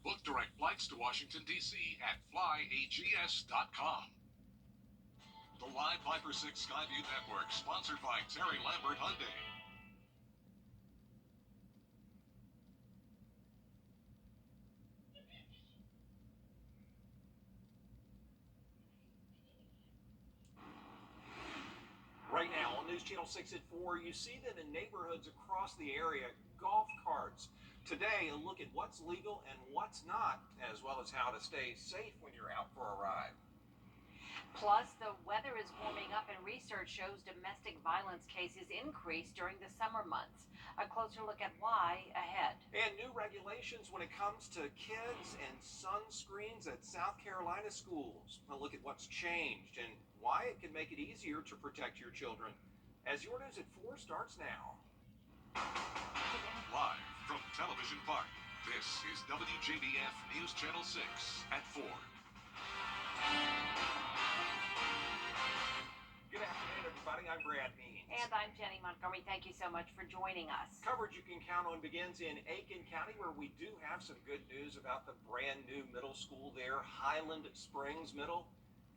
Book direct flights to Washington, D.C. at flyags.com. The Live Viper 6 Skyview Network, sponsored by Terry Lambert Hyundai. Right now on News Channel 6 at 4, you see them in neighborhoods across the area, golf carts. Today, a look at what's legal and what's not, as well as how to stay safe when you're out for a ride. Plus, the weather is warming up and research shows domestic violence cases increase during the summer months. A closer look at why ahead. And new regulations when it comes to kids and sunscreens at South Carolina schools. A look at what's changed and why it can make it easier to protect your children. As Your News at 4 starts now. Live from Television Park, this is WJBF News Channel 6 at 4. Good afternoon, everybody. I'm Brad Means. And I'm Jenny Montgomery. Thank you so much for joining us. Coverage you can count on begins in Aiken County, where we do have some good news about the brand new middle school there, Highland Springs Middle.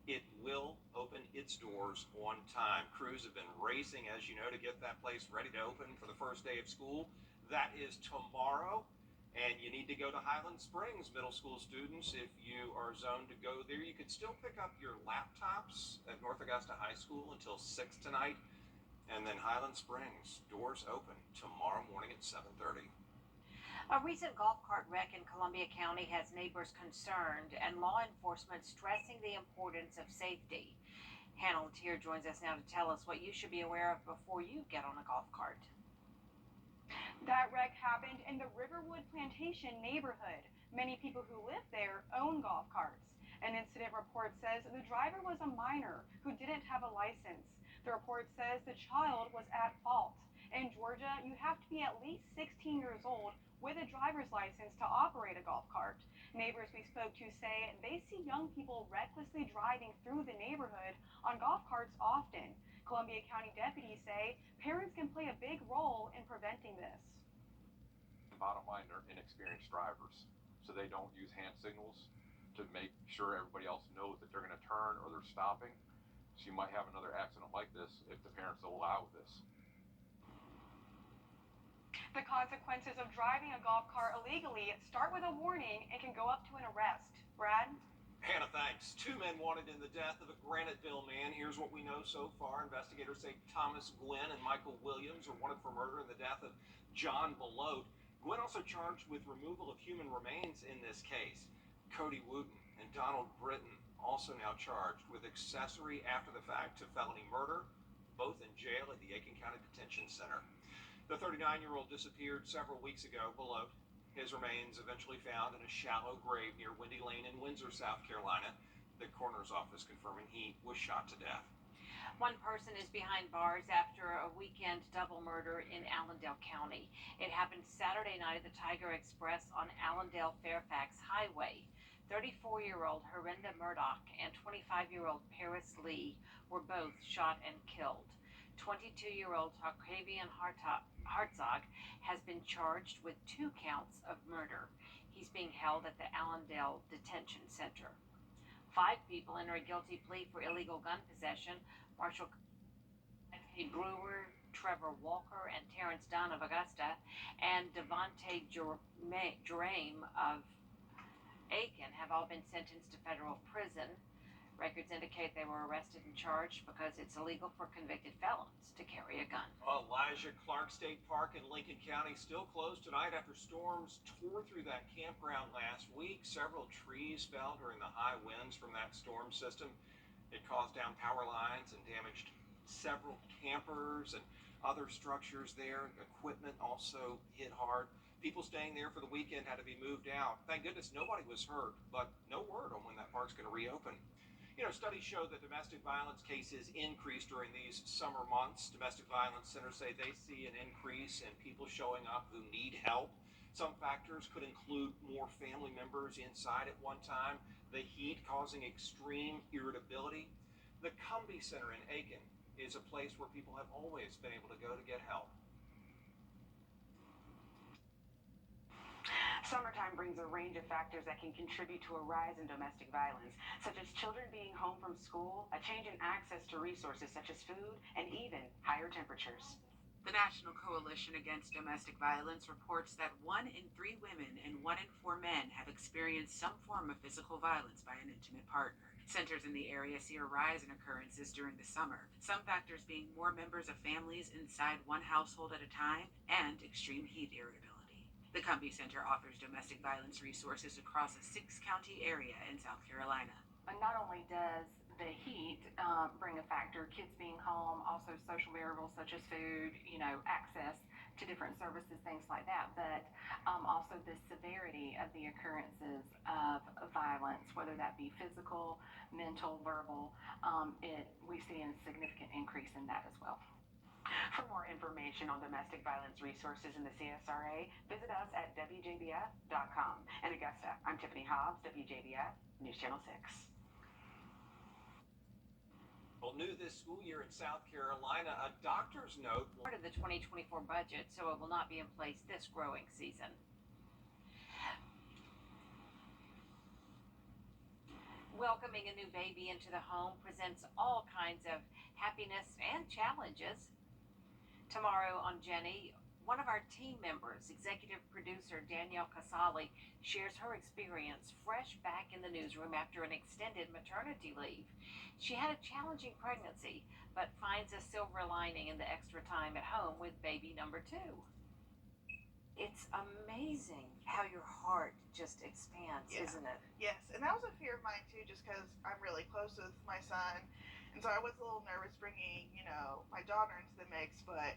It will open its doors on time. Crews have been racing, as you know, to get that place ready to open for the first day of school. That is tomorrow. And you need to go to Highland Springs, middle school students. If you are zoned to go there, you could still pick up your laptops at North Augusta High School until 6 tonight. And then Highland Springs, doors open tomorrow morning at 7:30. A recent golf cart wreck in Columbia County has neighbors concerned and law enforcement stressing the importance of safety. Hannah Latier joins us now to tell us what you should be aware of before you get on a golf cart. That wreck happened in the Riverwood Plantation neighborhood. Many people who live there own golf carts. An incident report says the driver was a minor who didn't have a license. The report says the child was at fault. In Georgia, you have to be at least 16 years old with a driver's license to operate a golf cart. Neighbors we spoke to say they see young people recklessly driving through the neighborhood on golf carts often. Columbia County deputies say parents can play a big role in preventing this. Bottom line, they're inexperienced drivers, so they don't use hand signals to make sure everybody else knows that they're going to turn or they're stopping. So you might have another accident like this if the parents allow this. The consequences of driving a golf cart illegally start with a warning and can go up to an arrest. Brad? Hannah, thanks. 2 men wanted in the death of a Graniteville man. Here's what we know so far. Investigators say Thomas Gwynn and Michael Williams are wanted for murder in the death of John Belote. Gwynn also charged with removal of human remains in this case. Cody Wooten and Donald Britton also now charged with accessory after the fact to felony murder, both in jail at the Aiken County Detention Center. The 39-year-old disappeared several weeks ago. Belote. His remains eventually found in a shallow grave near Windy Lane in Windsor, South Carolina. The coroner's office confirming he was shot to death. One person is behind bars after a weekend double murder in Allendale County. It happened Saturday night at the Tiger Express on Allendale-Fairfax Highway. 34-year-old Harinda Murdoch and 25-year-old Paris Lee were both shot and killed. 22-year-old Octavian Hartzog has been charged with 2 counts of murder. He's being held at the Allendale Detention Center. 5 people enter a guilty plea for illegal gun possession. Marshall Brewer, Trevor Walker, and Terrence Dunn of Augusta, and Devontae Jerame of Aiken have all been sentenced to federal prison. Records indicate they were arrested and charged because it's illegal for convicted felons to carry a gun. Elijah Clark State Park in Lincoln County still closed tonight after storms tore through that campground last week. Several trees fell during the high winds from that storm system. It caused down power lines and damaged several campers and other structures there. Equipment also hit hard. People staying there for the weekend had to be moved out. Thank goodness nobody was hurt, but no word on when that park's going to reopen. You know, studies show that domestic violence cases increase during these summer months. Domestic violence centers say they see an increase in people showing up who need help. Some factors could include more family members inside at one time, the heat causing extreme irritability. The Cumbie Center in Aiken is a place where people have always been able to go to get help. Summertime brings a range of factors that can contribute to a rise in domestic violence, such as children being home from school, a change in access to resources such as food, and even higher temperatures. The National Coalition Against Domestic Violence reports that 1 in 3 women and 1 in 4 men have experienced some form of physical violence by an intimate partner. Centers in the area see a rise in occurrences during the summer, some factors being more members of families inside one household at a time and extreme heat irritability. The Cumbie Center offers domestic violence resources across a 6-county area in South Carolina. And not only does the heat bring a factor, kids being home, also social variables such as food, access to different services, things like that, but also the severity of the occurrences of violence, whether that be physical, mental, verbal, we see a significant increase in that as well. For more information on domestic violence resources in the CSRA, visit us at Wjbf.com. In Augusta, I'm Tiffany Hobbs, WJBF, News Channel 6. Well, new this school year in South Carolina, a doctor's note. Part of the 2024 budget, so it will not be in place this growing season. Welcoming a new baby into the home presents all kinds of happiness and challenges. Tomorrow on Jenny, one of our team members, executive producer Danielle Casali, shares her experience fresh back in the newsroom after an extended maternity leave. She had a challenging pregnancy, but finds a silver lining in the extra time at home with baby number 2. It's amazing how your heart just expands, isn't it? Yes, and that was a fear of mine too, just because I'm really close with my son, and so I was a little nervous bringing, my daughter into the mix, but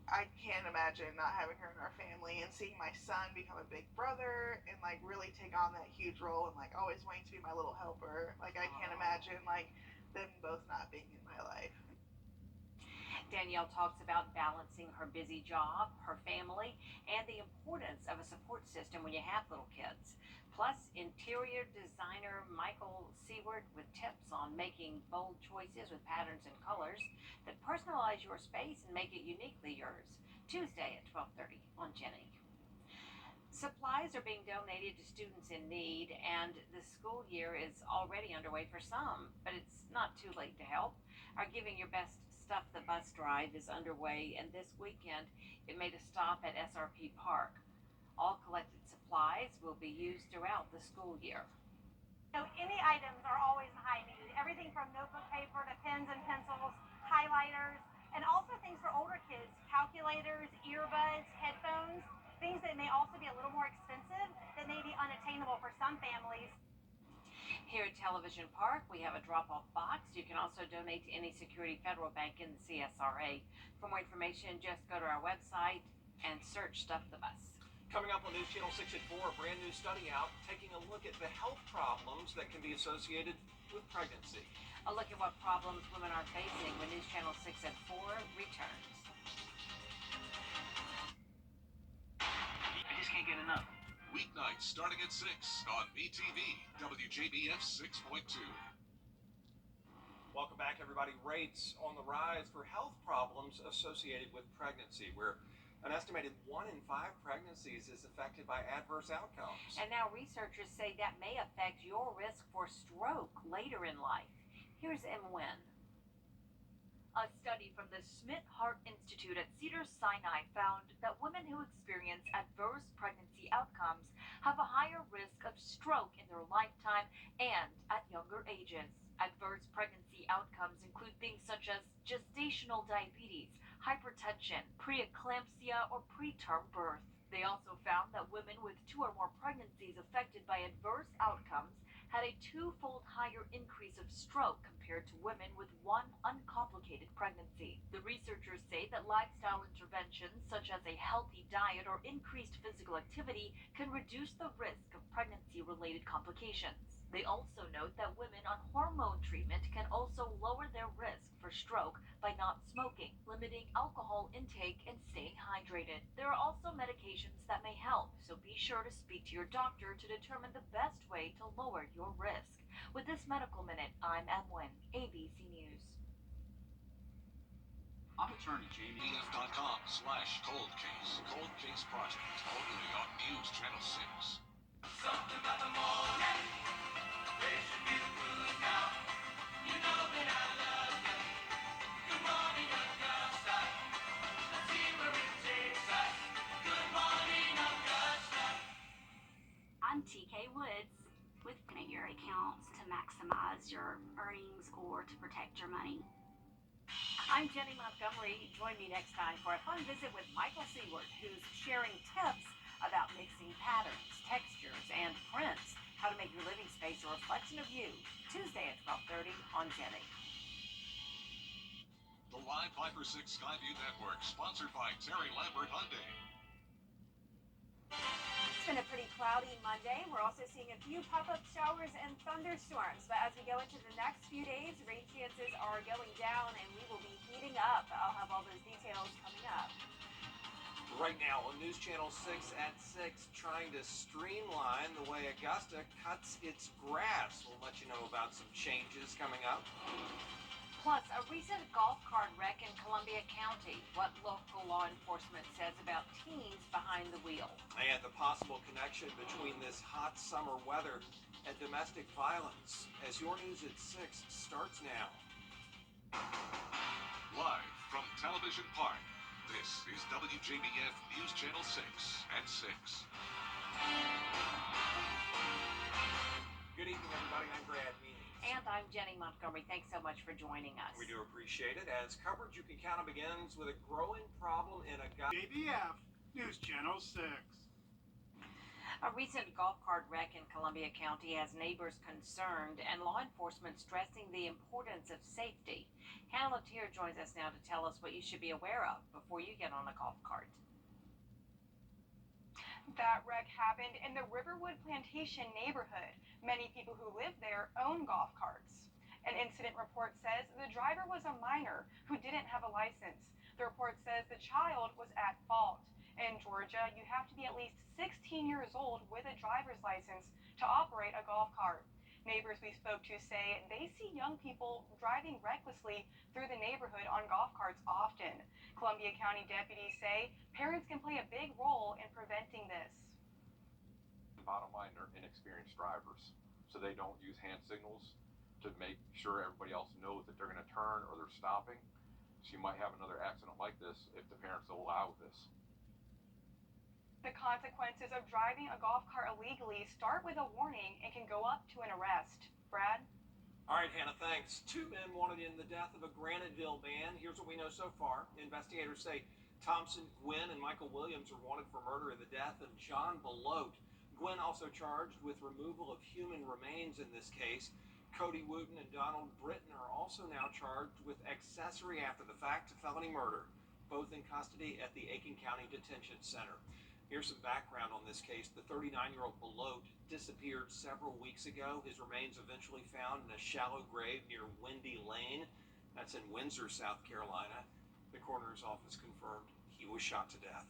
I can't imagine not having her in our family and seeing my son become a big brother and really take on that huge role and always wanting to be my little helper. I can't imagine them both not being in my life. Danielle talks about balancing her busy job, her family, and the importance of a support system when you have little kids. Plus, interior designer Michael Seward with tips on making bold choices with patterns and colors that personalize your space and make it uniquely yours. Tuesday at 12:30 on Jenny. Supplies are being donated to students in need, and the school year is already underway for some, but it's not too late to help. Our Giving Your Best Stuff the Bus drive is underway, and this weekend it made a stop at SRP Park. All collected supplies will be used throughout the school year. Any items are always in high need. Everything from notebook paper to pens and pencils, highlighters, and also things for older kids, calculators, earbuds, headphones, things that may also be a little more expensive that may be unattainable for some families. Here at Television Park, we have a drop-off box. You can also donate to any Security Federal Bank in the CSRA. For more information, just go to our website and search Stuff the Bus. Coming up on News Channel 6 at 4, a brand new study out taking a look at the health problems that can be associated with pregnancy. A look at what problems women are facing when News Channel 6 at 4 returns. I just can't get enough. Weeknights starting at 6 on BTV, WJBF 6.2. Welcome back, everybody. Rates on the rise for health problems associated with pregnancy, where an estimated 1 in 5 pregnancies is affected by adverse outcomes. And now researchers say that may affect your risk for stroke later in life. Here's M. Nguyen. A study from the Schmidt Heart Institute at Cedars-Sinai found that women who experience adverse pregnancy outcomes have a higher risk of stroke in their lifetime and at younger ages. Adverse pregnancy outcomes include things such as gestational diabetes, hypertension, preeclampsia, or preterm birth. They also found that women with 2 or more pregnancies affected by adverse outcomes had a 2-fold higher increase of stroke compared to women with 1 uncomplicated pregnancy. The researchers say that lifestyle interventions such as a healthy diet or increased physical activity can reduce the risk of pregnancy-related complications. They also note that women on hormone treatment can also lower their risk for stroke by not smoking, limiting alcohol intake, and staying hydrated. There are also medications that may help, so be sure to speak to your doctor to determine the best way to lower your risk. With this Medical Minute, I'm M. Nguyen, ABC News. I'm attorney Jamie. Wjbf.com/cold case. Cold Case Project. Only on News Channel 6. Something about the morning. They should be the blues now. You know that I love you. Good morning, Augusta. Let's see where it takes us. Good morning, Augusta. I'm TK Woods with your accounts to maximize your earnings or to protect your money. I'm Jenny Montgomery. Join me next time for a fun visit with Michael Seward, who's sharing tips about mixing patterns, textures, and prints, how to make your living space a reflection of you. Tuesday at 12:30 on Jenny. The Live Viper 6 Skyview Network, sponsored by Terry Lambert Hyundai. It's been a pretty cloudy Monday. We're also seeing a few pop-up showers and thunderstorms. But as we go into the next few days, rain chances are going down and we will be heating up. I'll have all those details coming up. Right now on News Channel 6 at 6, trying to streamline the way Augusta cuts its grass. We'll let you know about some changes coming up. Plus, a recent golf cart wreck in Columbia County. What local law enforcement says about teens behind the wheel. And the possible connection between this hot summer weather and domestic violence. As your News at 6 starts now. Live from Television Park, this is WJBF News Channel 6 at 6. Good evening, everybody. I'm Brad Means. And I'm Jenny Montgomery. Thanks so much for joining us. We do appreciate it. As coverage you can count on begins with a growing problem in Wjbf News Channel 6. A recent golf cart wreck in Columbia County has neighbors concerned and law enforcement stressing the importance of safety. Hannah Latier joins us now to tell us what you should be aware of before you get on a golf cart. That wreck happened in the Riverwood Plantation neighborhood. Many people who live there own golf carts. An incident report says the driver was a minor who didn't have a license. The report says the child was at fault. In Georgia, you have to be at least 16 years old with a driver's license to operate a golf cart. Neighbors we spoke to say they see young people driving recklessly through the neighborhood on golf carts often. Columbia County deputies say parents can play a big role in preventing this. Bottom line, they're inexperienced drivers, so they don't use hand signals to make sure everybody else knows that they're going to turn or they're stopping. So you might have another accident like this if the parents allow this. The consequences of driving a golf cart illegally start with a warning and can go up to an arrest. Brad? All right, Hannah, thanks. 2 men wanted in the death of a Graniteville man. Here's what we know so far. Investigators say Thompson, Gwynn, and Michael Williams are wanted for murder in the death of John Belote. Gwynn also charged with removal of human remains in this case. Cody Wooten and Donald Britton are also now charged with accessory after the fact to felony murder, both in custody at the Aiken County Detention Center. Here's some background on this case. The 39-year-old Belote disappeared several weeks ago. His remains eventually found in a shallow grave near Windy Lane. That's in Windsor, South Carolina. The coroner's office confirmed he was shot to death.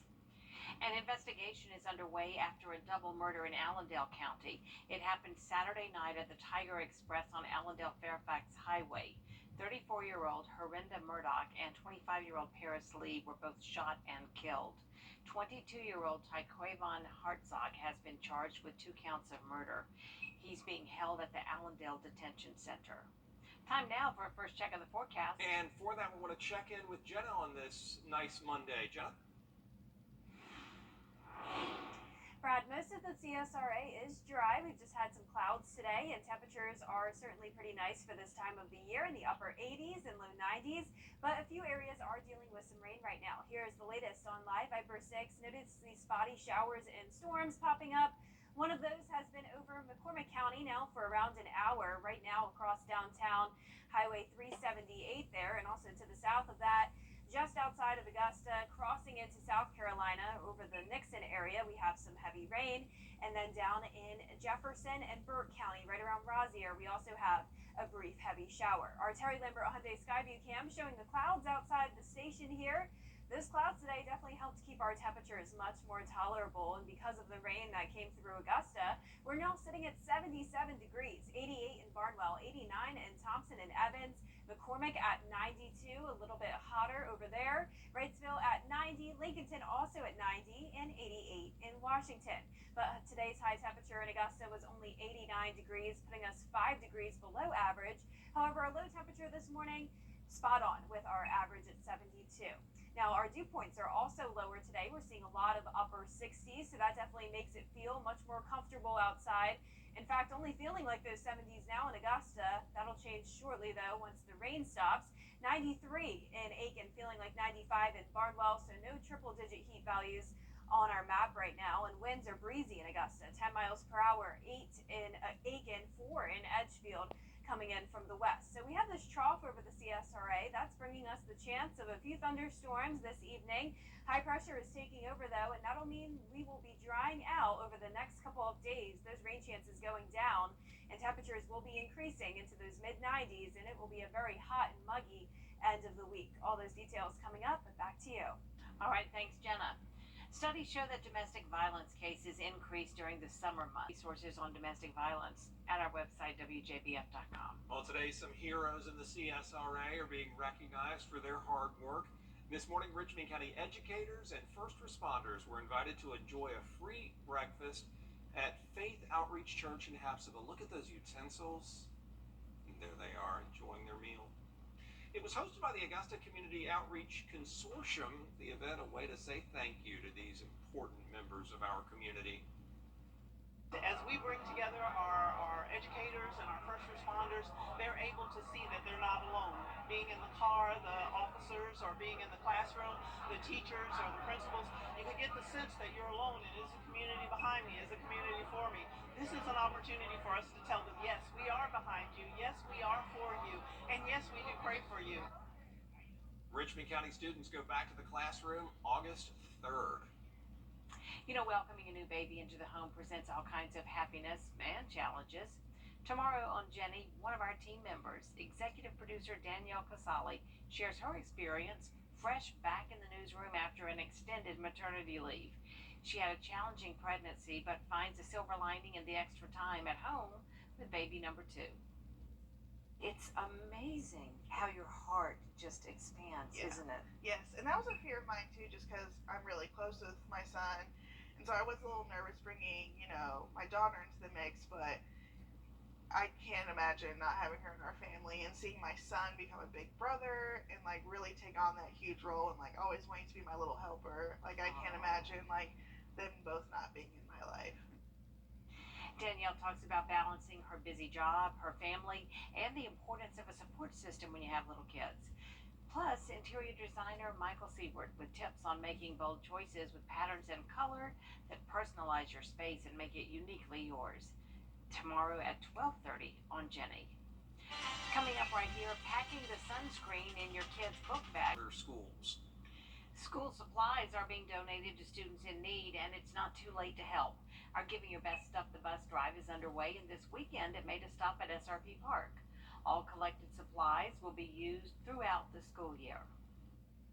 An investigation is underway after a double murder in Allendale County. It happened Saturday night at the Tiger Express on Allendale Fairfax Highway. 34-year-old Harinda Murdoch and 25-year-old Paris Lee were both shot and killed. 22-year-old Tyquavon Hartzog has been charged with 2 counts of murder. He's being held at the Allendale Detention Center. Time now for a first check of the forecast. And for that, we want to check in with Jenna on this nice Monday. Jenna? Brad, most of the CSRA is dry. We've just had some clouds today, and temperatures are certainly pretty nice for this time of the year in the upper 80s and low 90s. But a few areas are dealing with some rain right now. Here's the latest on Live Viper 6. Notice these spotty showers and storms popping up. One of those has been over McCormick County now for around an hour. Right now across downtown Highway 378 there, and also to the south of that, just outside of Augusta, crossing into South Carolina over the Nixon area, we have some heavy rain. And then down in Jefferson and Burke County, right around Rosier, we also have a brief heavy shower. Our Terry Lambert Hyundai Skyview cam showing the clouds outside the station here. Those clouds today definitely helped keep our temperatures much more tolerable, and because of the rain that came through Augusta, we're now sitting at 77 degrees, 88 in Barnwell, 89 in Thompson and Evans, McCormick at 92, a little bit hotter over there. Wrightsville at 90, Lincolnton also at 90, and 88 in Washington. But today's high temperature in Augusta was only 89 degrees, putting us 5 degrees below average. However, our low temperature this morning, spot on with our average at 72. Now, our dew points are also lower today. We're seeing a lot of upper 60s, so that definitely makes it feel much more comfortable outside. In fact, only feeling like those 70s now in Augusta. That'll change shortly, though, once the rain stops. 93 in Aiken, feeling like 95 in Barnwell, so no triple-digit heat values on our map right now. And winds are breezy in Augusta, 10 miles per hour, 8 in Aiken, 4 in Edgefield, coming in from the west. So we have this trough over the CSRA. That's bringing us the chance of a few thunderstorms this evening. High pressure is taking over, though, and that'll mean we will be drying out over the next couple of days. Those rain chances going down, and temperatures will be increasing into those mid-90s, and it will be a very hot and muggy end of the week. All those details coming up, but back to you. All right, thanks, Jenna. Studies show that domestic violence cases increase during the summer months. Resources on domestic violence at our website, Wjbf.com. Well, today, some heroes in the CSRA are being recognized for their hard work. This morning, Richmond County educators and first responders were invited to enjoy a free breakfast at Faith Outreach Church in Hapsville. Look at those utensils. And there they are, enjoying their meal. It was hosted by the Augusta Community Outreach Consortium. The event, a way to say thank you to these important members of our community. As we bring together our educators and our first responders, they're able to see that they're not alone. Being in the car, the officers, or being in the classroom, the teachers or the principals, you can get the sense that you're alone. It is a community behind me, it's a community for me. This is an opportunity for us to tell them, yes, we are behind you, yes, we are for you, and yes, we do pray for you. Richmond County students go back to the classroom August 3rd. You know, welcoming a new baby into the home presents all kinds of happiness and challenges. Tomorrow on Jenny, one of our team members, executive producer Danielle Casali, shares her experience fresh back in the newsroom after an extended maternity leave. She had a challenging pregnancy, but finds a silver lining in the extra time at home with baby number 2. It's amazing how your heart just expands, isn't it? Yes, and that was a fear of mine too, just because I'm really close with my son. And so I was a little nervous bringing, my daughter into the mix, but I can't imagine not having her in our family and seeing my son become a big brother and really take on that huge role and always wanting to be my little helper. I can't imagine them both not being in my life. Danielle talks about balancing her busy job, her family, and the importance of a support system when you have little kids. Plus, interior designer Michael Siebert with tips on making bold choices with patterns and color that personalize your space and make it uniquely yours. Tomorrow at 12:30 on Jenny. Coming up right here, packing the sunscreen in your kids' book bag. Schools. School supplies are being donated to students in need, and it's not too late to help. Our Giving Your Best Stuff the Bus drive is underway, and this weekend it made a stop at SRP Park. All collected supplies will be used throughout the school year.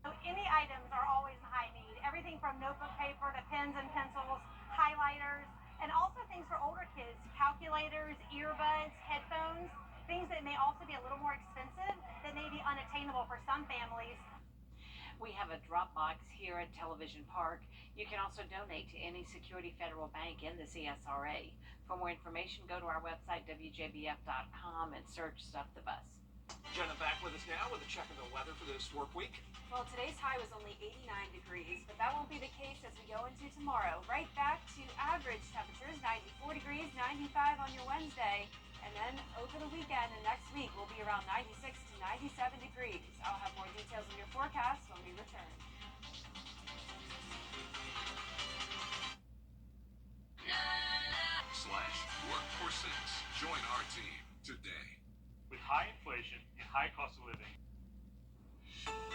So any items are always in high need. Everything from notebook paper to pens and pencils, highlighters, and also things for older kids, calculators, earbuds, headphones, things that may also be a little more expensive that may be unattainable for some families. We have a drop box here at Television Park. You can also donate to any Security Federal Bank in the CSRA. For more information, go to our website, Wjbf.com, and search Stuff the Bus. Jenna back with us now with a check of the weather for this work week. Well, today's high was only 89 degrees, but that won't be the case as we go into tomorrow. Right back to average temperatures, 94 degrees, 95 on your Wednesday. And then over the weekend and next week, we'll be around 96 to 97 degrees. I'll have more details on your forecast when we return. /work46. Join our team today. With high inflation and high cost of living.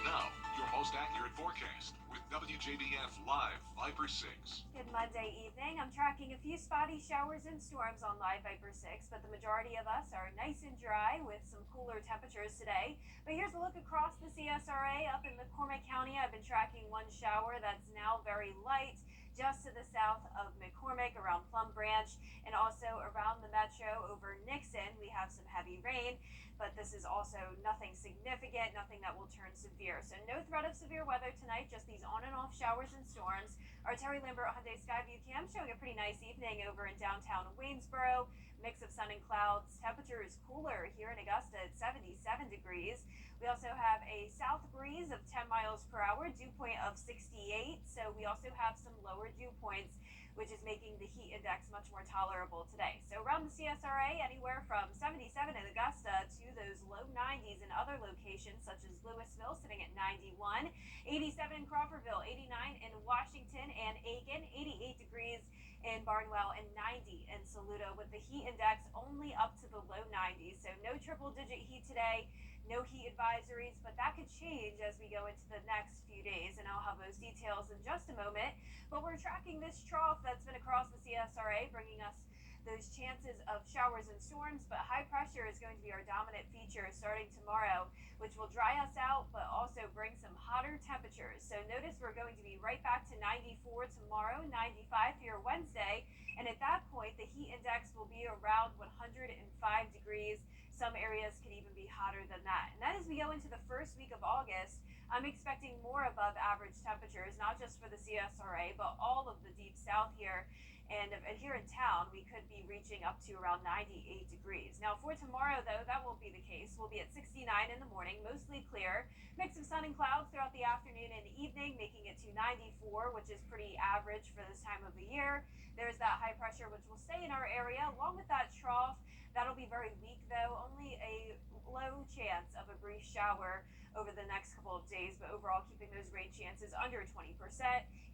Now, your most accurate forecast with WJBF Live Viper 6. Good Monday evening. I'm tracking a few spotty showers and storms on Live Viper 6, but the majority of us are nice and dry with some cooler temperatures today. But here's a look across the CSRA up in McCormick County. I've been tracking one shower that's now very light. just to the south of McCormick around Plum Branch, and also around the metro over Nixon. We have some heavy rain, but this is also nothing significant, nothing that will turn severe. So no threat of severe weather tonight, just these on and off showers and storms. Our Terry Lambert Hyundai Skyview Cam showing a pretty nice evening over in downtown Waynesboro. Mix of sun and clouds. Temperature is cooler here in Augusta at 77 degrees. We also have a south breeze of 10 miles per hour, dew point of 68. So we also have some lower dew points, which is making the heat index much more tolerable today. So around the CSRA, anywhere from 77 in Augusta to those low 90s in other locations, such as Louisville, sitting at 91, 87 in Crawfordville, 89 in Washington and Aiken, 88 degrees in Barnwell, and 90 in Saluda, with the heat index only up to the low 90s. So no triple-digit heat today. No heat advisories, but that could change as we go into the next few days, and I'll have those details in just a moment. But we're tracking this trough that's been across the CSRA, bringing us those chances of showers and storms, but high pressure is going to be our dominant feature starting tomorrow, which will dry us out, but also bring some hotter temperatures. So notice we're going to be right back to 94 tomorrow, 95 here Wednesday, and at that point, the heat index will be around 105 degrees. Some areas could even be hotter than that. And then as we go into the first week of August, I'm expecting more above average temperatures, not just for the CSRA, but all of the deep south here. And here in town, we could be reaching up to around 98 degrees. Now for tomorrow, though, that won't be the case. We'll be at 69 in the morning, mostly clear. Mix of sun and clouds throughout the afternoon and evening, making it to 94, which is pretty average for this time of the year. There's that high pressure, which will stay in our area, along with that trough. That'll be very weak, though. Only a low chance of a brief shower over the next couple of days, but overall keeping those rain chances under 20%.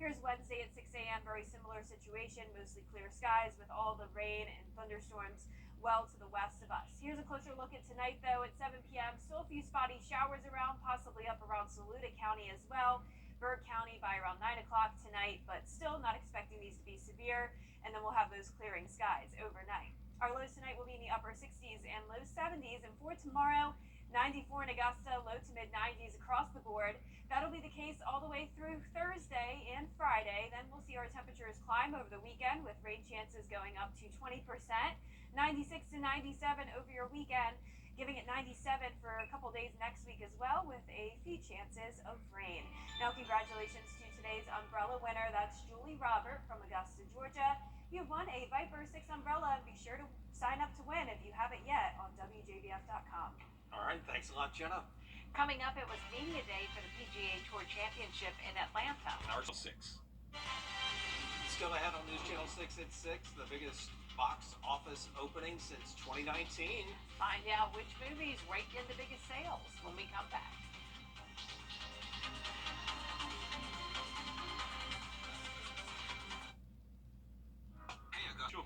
Here's Wednesday at 6 a.m., very similar situation, mostly clear skies with all the rain and thunderstorms well to the west of us. Here's a closer look at tonight, though, at 7 p.m. Still a few spotty showers around, possibly up around Saluda County as well. Burke County by around 9 o'clock tonight, but still not expecting these to be severe. And then we'll have those clearing skies overnight. Our lows tonight will be in the upper 60s and low 70s, and for tomorrow, 94 in Augusta, low to mid 90s across the board. That'll be the case all the way through Thursday and Friday. Then we'll see our temperatures climb over the weekend with rain chances going up to 20%, 96 to 97 over your weekend, giving it 97 for a couple days next week as well, with a few chances of rain. Now, congratulations to today's umbrella winner. That's Julie Robert from Augusta, Georgia. You won a Viper 6 umbrella, and be sure to sign up to win if you haven't yet on Wjbf.com. All right, thanks a lot, Jenna. Coming up, it was media day for the PGA Tour Championship in Atlanta. Hour 6. Still ahead on News Channel 6 at 6, the biggest box office opening since 2019. Find out which movies raked in the biggest sales when we come back.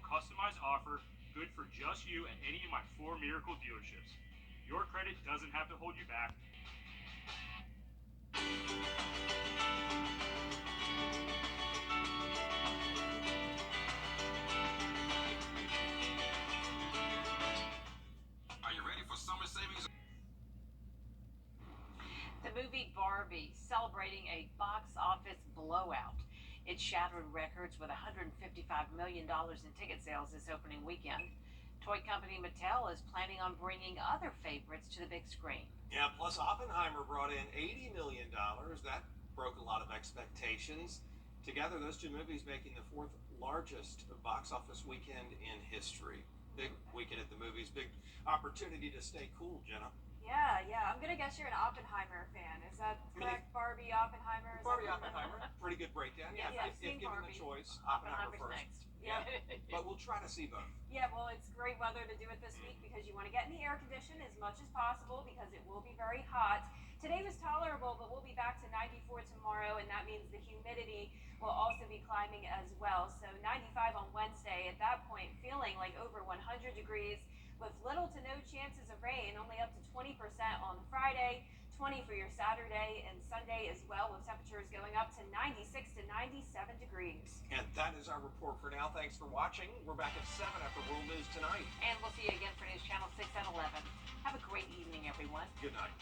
Customized offer, good for just you at any of my 4 Miracle dealerships. Your credit doesn't have to hold you back. Are you ready for summer savings? The movie Barbie celebrating a box office blowout. It shattered records with $155 million in ticket sales this opening weekend. Toy company Mattel is planning on bringing other favorites to the big screen. Yeah, plus Oppenheimer brought in $80 million. That broke a lot of expectations. Together, those two movies making the 4th largest box office weekend in history. Big weekend at the movies, big opportunity to stay cool, Jenna. Yeah. I'm gonna guess you're an Oppenheimer fan. Is that correct? Barbie, Oppenheimer? Barbie, Oppenheimer. Pretty good breakdown. Yeah, Yeah, if given Barbie. the choice, Oppenheimer first. Next. Yeah, but we'll try to see both. Yeah, well, it's great weather to do it this week because you want to get in the air condition as much as possible because it will be very hot. Today was tolerable, but we'll be back to 94 tomorrow, and that means the humidity will also be climbing as well. So 95 on Wednesday, at that point, feeling like over 100 degrees with little to no chances of rain, only up to 20% on Friday, 20 for your Saturday and Sunday as well, with temperatures going up to 96 to 97 degrees. And that is our report for now. Thanks for watching. We're back at 7 after World News Tonight. And we'll see you again for News Channel 6 at 11. Have a great evening, everyone. Good night.